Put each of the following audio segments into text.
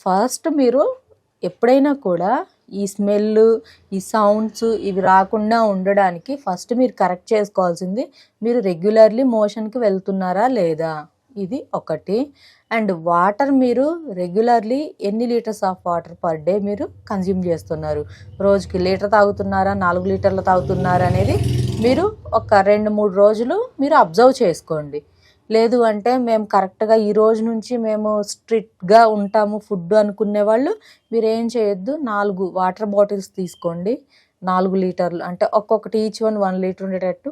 First మీరు ఎప్పుడైనా కూడా ఈ స్మెల్, ఈ సౌండ్స్ ఇవి రాకుండా ఉండడానికి ఫస్ట్ మీరు కరెక్ట్ చేసుకోవాల్సింది మీరు రెగ్యులర్లీ మోషన్కి వెళ్తున్నారా లేదా, ఇది ఒకటి. అండ్ వాటర్ మీరు రెగ్యులర్లీ ఎన్ని litres of water per day మీరు కన్జ్యూమ్ చేస్తున్నారు, రోజుకి లీటర్ తాగుతున్నారా 4 లీటర్లు తాగుతున్నారా అనేది మీరు ఒక 2-3 రోజులు మీరు అబ్జర్వ్ చేసుకోండి. లేదు అంటే మేము కరెక్ట్గా ఈ రోజు నుంచి మేము స్ట్రిక్ట్గా ఉంటాము ఫుడ్ అనుకునే వాళ్ళు మీరు ఏం చేయొద్దు, 4 వాటర్ బాటిల్స్ తీసుకోండి, 4 లీటర్లు అంటే ఒక్కొక్కటి ఈచ్ 1 లీటర్ ఉండేటట్టు.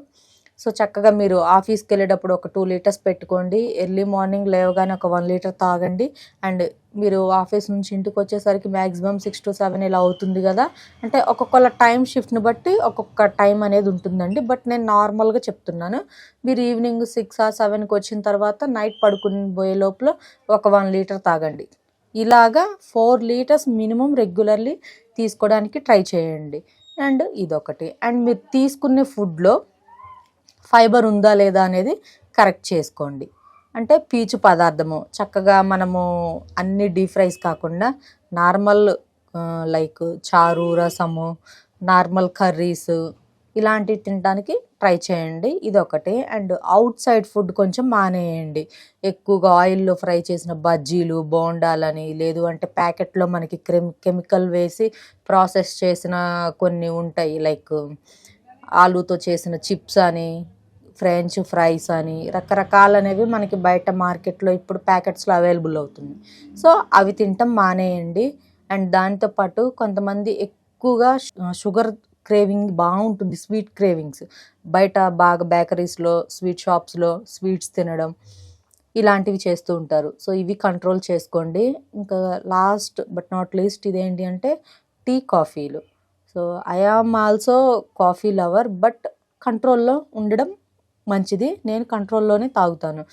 సో చక్కగా మీరు ఆఫీస్కి వెళ్ళేటప్పుడు ఒక 2 లీటర్స్ పెట్టుకోండి, ఎర్లీ మార్నింగ్ లేవగానే ఒక 1 లీటర్ తాగండి. అండ్ మీరు ఆఫీస్ నుంచి ఇంటికి వచ్చేసరికి మ్యాక్సిమం 6 to 7 ఇలా అవుతుంది కదా, అంటే ఒక్కొక్కళ్ళ టైం షిఫ్ట్ని బట్టి ఒక్కొక్క టైం అనేది ఉంటుందండి. బట్ నేను నార్మల్గా చెప్తున్నాను, మీరు ఈవినింగ్ 6 or 7కి వచ్చిన తర్వాత నైట్ పడుకుని పోయే లోపల ఒక 1 లీటర్ తాగండి. ఇలాగా 4 లీటర్స్ మినిమం రెగ్యులర్లీ తీసుకోవడానికి ట్రై చేయండి. అండ్ ఇదొకటి. అండ్ మీరు తీసుకునే ఫుడ్లో ఫైబర్ ఉందా లేదా అనేది కరెక్ట్ చేసుకోండి. అంటే పీచు పదార్థము చక్కగా మనము అన్ని డీప్ ఫ్రైస్ కాకుండా నార్మల్ లైక్ చారు, రసము, నార్మల్ కర్రీస్ ఇలాంటివి తినడానికి ట్రై చేయండి, ఇదొకటి. అండ్ అవుట్ సైడ్ ఫుడ్ కొంచెం మానేయండి. ఎక్కువగా ఆయిల్లో ఫ్రై చేసిన బజ్జీలు, బోండాలని, లేదు అంటే ప్యాకెట్లో మనకి కెమికల్ వేసి ప్రాసెస్ చేసిన కొన్ని ఉంటాయి, లైక్ ఆలూతో చేసిన చిప్స్ అని, ఫ్రెంచ్ ఫ్రైస్ అని, రకరకాలనేవి మనకి బయట మార్కెట్లో ఇప్పుడు ప్యాకెట్స్లో అవైలబుల్ అవుతుంది. సో అవి తినటం మానేయండి. అండ్ దాంతోపాటు కొంతమంది ఎక్కువగా షుగర్ క్రేవింగ్ బాగుంటుంది, స్వీట్ క్రేవింగ్స్, బయట బాగా బేకరీస్లో, స్వీట్ షాప్స్లో స్వీట్స్ తినడం ఇలాంటివి చేస్తూ ఉంటారు. సో ఇవి కంట్రోల్ చేసుకోండి. ఇంకా లాస్ట్ బట్ నాట్ లీస్ట్ ఇదేంటి అంటే టీ, కాఫీలు. So I am also coffee lover, but కంట్రోల్లో ఉండడం మంచిది, నేను కంట్రోల్లోనే తాగుతాను.